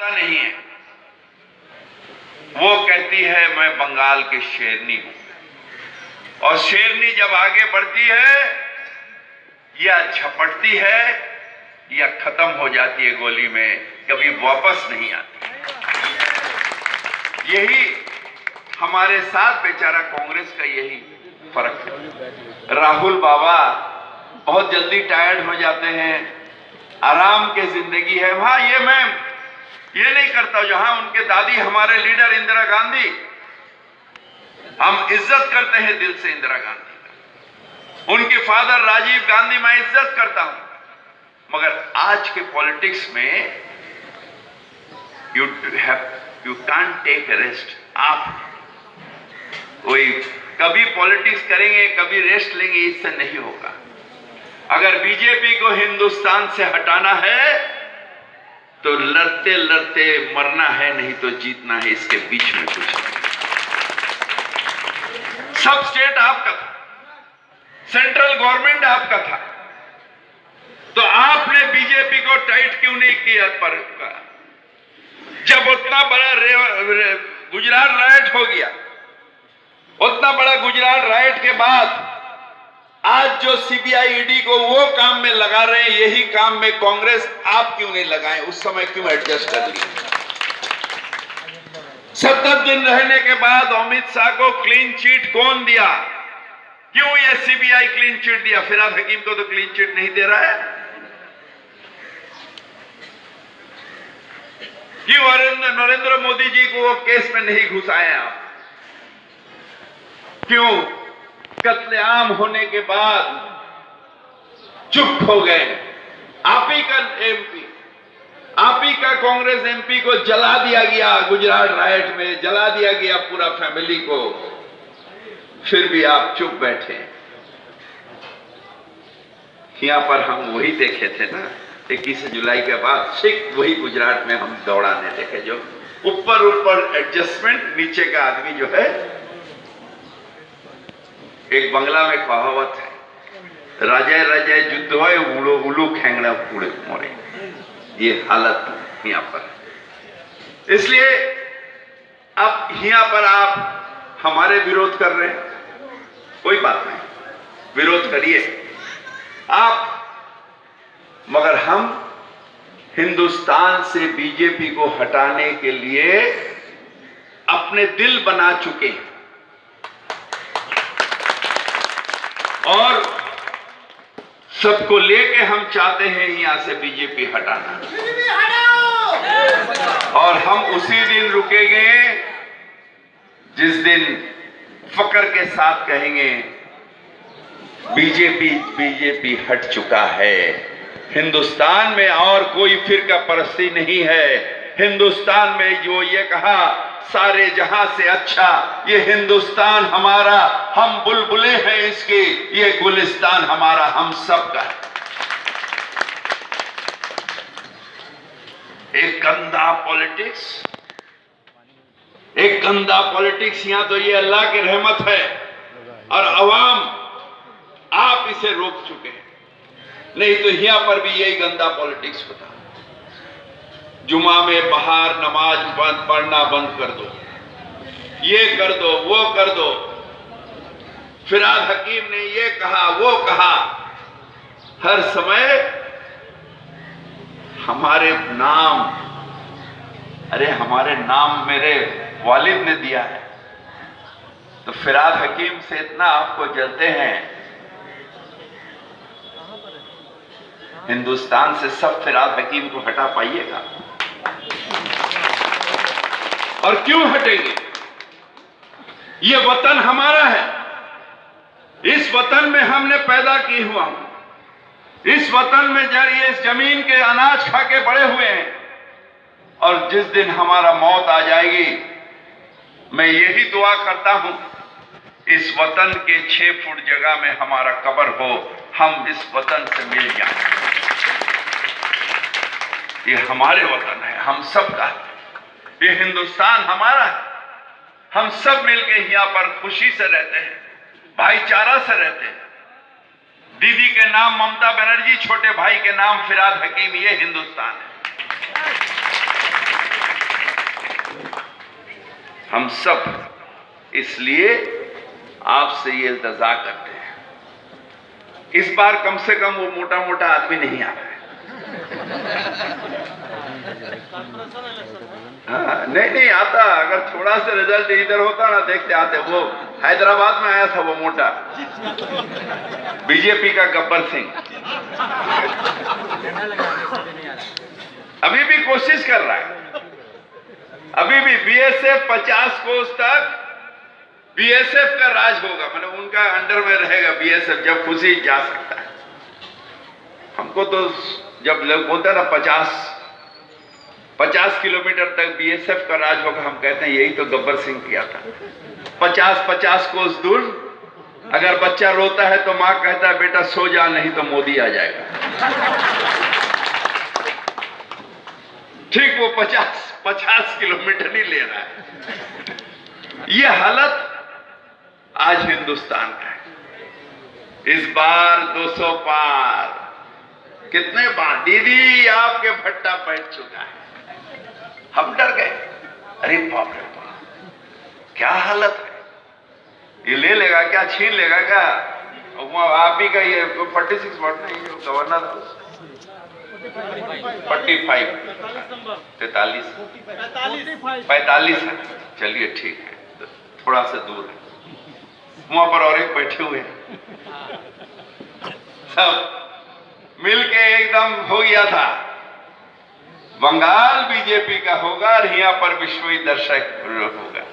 नहीं है। वो कहती है मैं बंगाल की शेरनी हूं, और शेरनी जब आगे बढ़ती है या झपटती है या खत्म हो जाती है गोली में, कभी वापस नहीं आती। यही हमारे साथ बेचारा कांग्रेस का यही फर्क है। राहुल बाबा बहुत जल्दी टायर्ड हो जाते हैं, आराम की जिंदगी है वहां। मैं ये नहीं करता जहां उनके दादी हमारे लीडर इंदिरा गांधी, हम इज्जत करते हैं दिल से इंदिरा गांधी का। उनके फादर राजीव गांधी मैं इज्जत करता हूं, मगर आज के पॉलिटिक्स में यू कांट टेक रेस्ट। आप कोई कभी पॉलिटिक्स करेंगे कभी रेस्ट लेंगे, इससे नहीं होगा। अगर बीजेपी को हिंदुस्तान से हटाना है तो लड़ते लड़ते मरना है, नहीं तो जीतना है। इसके बीच में कुछ नहीं। सब स्टेट आपका था, सेंट्रल गवर्नमेंट आपका था, तो आपने बीजेपी को टाइट क्यों नहीं किया? पर जब उतना बड़ा गुजरात राइट हो गया, उतना बड़ा गुजरात राइट के बाद आज जो सीबीआई ईडी को वो काम में लगा रहे हैं, यही काम में कांग्रेस आप क्यों नहीं लगाए? उस समय क्यों एडजस्ट कर लिया? 70 दिन रहने के बाद अमित शाह को क्लीन चिट कौन दिया? क्यों ये सीबीआई क्लीन चिट दिया? फिराद हकीम को तो क्लीन चिट नहीं दे रहा है। क्यों नरेंद्र मोदी जी को वो केस में नहीं घुसाए आप? क्यों कत्लेआम होने के बाद चुप हो गए? आप ही का एमपी, आप ही का कांग्रेस एमपी को जला दिया गया गुजरात राइट में, जला दिया गया पूरा फैमिली को, फिर भी आप चुप बैठे। यहां पर हम वही देखे थे ना 21 जुलाई के बाद, ठीक वही गुजरात में हम दौड़ाने देखे, जो ऊपर ऊपर एडजस्टमेंट, नीचे का आदमी जो है। एक बंगला में कहावत है, राजाए राजाए युद्ध होए उड़ो उलू खेंगड़ा पूरे मोरे। ये हालत यहां पर। इसलिए अब यहां पर आप हमारे विरोध कर रहे हैं, कोई बात नहीं, विरोध करिए आप, मगर हम हिंदुस्तान से बीजेपी को हटाने के लिए अपने दिल बना चुके हैं और सबको लेके हम चाहते हैं यहां से बीजेपी हटाना। और हम उसी दिन रुकेंगे जिस दिन फक्र के साथ कहेंगे बीजेपी हट चुका है। हिंदुस्तान में और कोई फिरका परस्ती नहीं है। हिंदुस्तान में जो ये कहा सारे जहां से अच्छा ये हिंदुस्तान हमारा, हम बुलबुलें हैं इसके, ये गुलिस्तान हमारा, हम सब का। एक गंदा पॉलिटिक्स यहां तो ये अल्लाह की रहमत है और अवाम आप इसे रोक चुके हैं, नहीं तो यहां पर भी यही गंदा पॉलिटिक्स होता। जुमा में बाहर नमाज पढ़ना बंद कर दो, ये कर दो, वो कर दो। फिराद हकीम ने ये कहा, वो कहा। हर समय हमारे नाम, अरे हमारे नाम मेरे वालिद ने दिया है, तो फिराद हकीम से इतना आपको जलते हैं। हिंदुस्तान से सब फिराद हकीम को हटा पाइएगा? और क्यों हटेंगे? ये वतन हमारा है, इस वतन में हमने पैदा की हुआ हूं, इस वतन में ये इस जमीन के अनाज खा के बड़े हुए हैं। और जिस दिन हमारा मौत आ जाएगी, मैं यही दुआ करता हूं इस वतन के 6 फुट जगह में हमारा कब्र हो, हम इस वतन से मिल जाएं। ये हमारे वतन है, हम सब का है, ये हिंदुस्तान हमारा है। हम सब मिलके यहां पर खुशी से रहते हैं, भाईचारा से रहते हैं। दीदी के नाम ममता बनर्जी, छोटे भाई के नाम फिराद हकीम, ये हिंदुस्तान है। हम सब इसलिए आपसे ये इल्तजा करते हैं, इस बार कम से कम वो मोटा मोटा आदमी नहीं आ रहा है। हाँ, नहीं आता। अगर थोड़ा सा रिजल्ट इधर होता ना, देखते आते। वो हैदराबाद में आया था वो मोटा, बीजेपी का गब्बर सिंह, अभी भी कोशिश कर रहा है। अभी भी बीएसएफ 50 कोस तक बीएसएफ का राज होगा, मतलब उनका अंडर में रहेगा बीएसएफ, जब खुशी जा सकता है। हमको तो जब लोग बोलते हैं ना 50 किलोमीटर तक बीएसएफ का राज होगा, हम कहते हैं यही तो गब्बर सिंह किया था। 50 कोस दूर अगर बच्चा रोता है तो मां कहता है बेटा सो जा, नहीं तो मोदी आ जाएगा। ठीक वो 50 किलोमीटर ही ले रहा है। ये हालत आज हिंदुस्तान का है। इस बार 200 पार, कितने बार दीदी आपके भट्टा बैठ चुका है। हम डर गए, अरे बाप रे बाप, क्या हालत है। ये ले लेगा क्या, छीन लेगा क्या? आप ही का ये 46 वोट नहीं, जो गवर्नर 45 है। चलिए ठीक है, थोड़ा सा दूर है। वहां पर और एक बैठे हुए हैं, सब मिलके एकदम हो गया था बंगाल बीजेपी का होगा और यहाँ पर विश्व दर्शक होगा।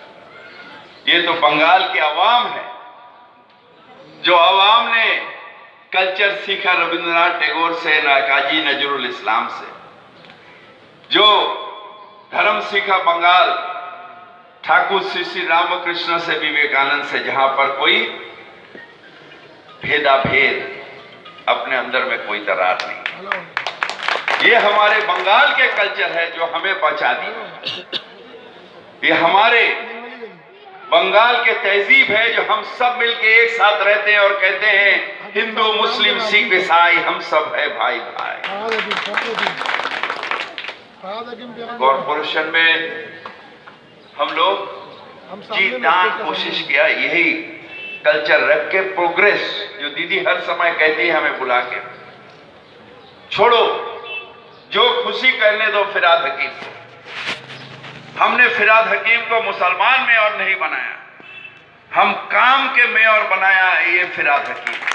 ये तो बंगाल की आवाम है, जो आवाम ने कल्चर सीखा रविंद्रनाथ टैगोर से, काजी नजरुल इस्लाम से, जो धर्म सीखा बंगाल ठाकुर श्री रामकृष्ण से, विवेकानंद से, जहां पर कोई भेदाभेद, अपने अंदर में कोई दरार नहीं। ये हमारे बंगाल के कल्चर है जो हमें बचा दिया। ये हमारे बंगाल के तहजीब है जो हम सब मिलके एक साथ रहते हैं और कहते हैं हिंदू मुस्लिम सिख ईसाई हम सब है भाई भाई। कॉर्पोरेशन में हम लोग जी जान कोशिश किया, यही कल्चर रख के प्रोग्रेस, जो दीदी हर समय कहती है हमें बुला के, छोड़ो जो खुशी करने दो फिराद हकीम को। हमने फिराद हकीम को मुसलमान मेयर नहीं बनाया, हम काम के मेयर बनाया ये फिराद हकीम।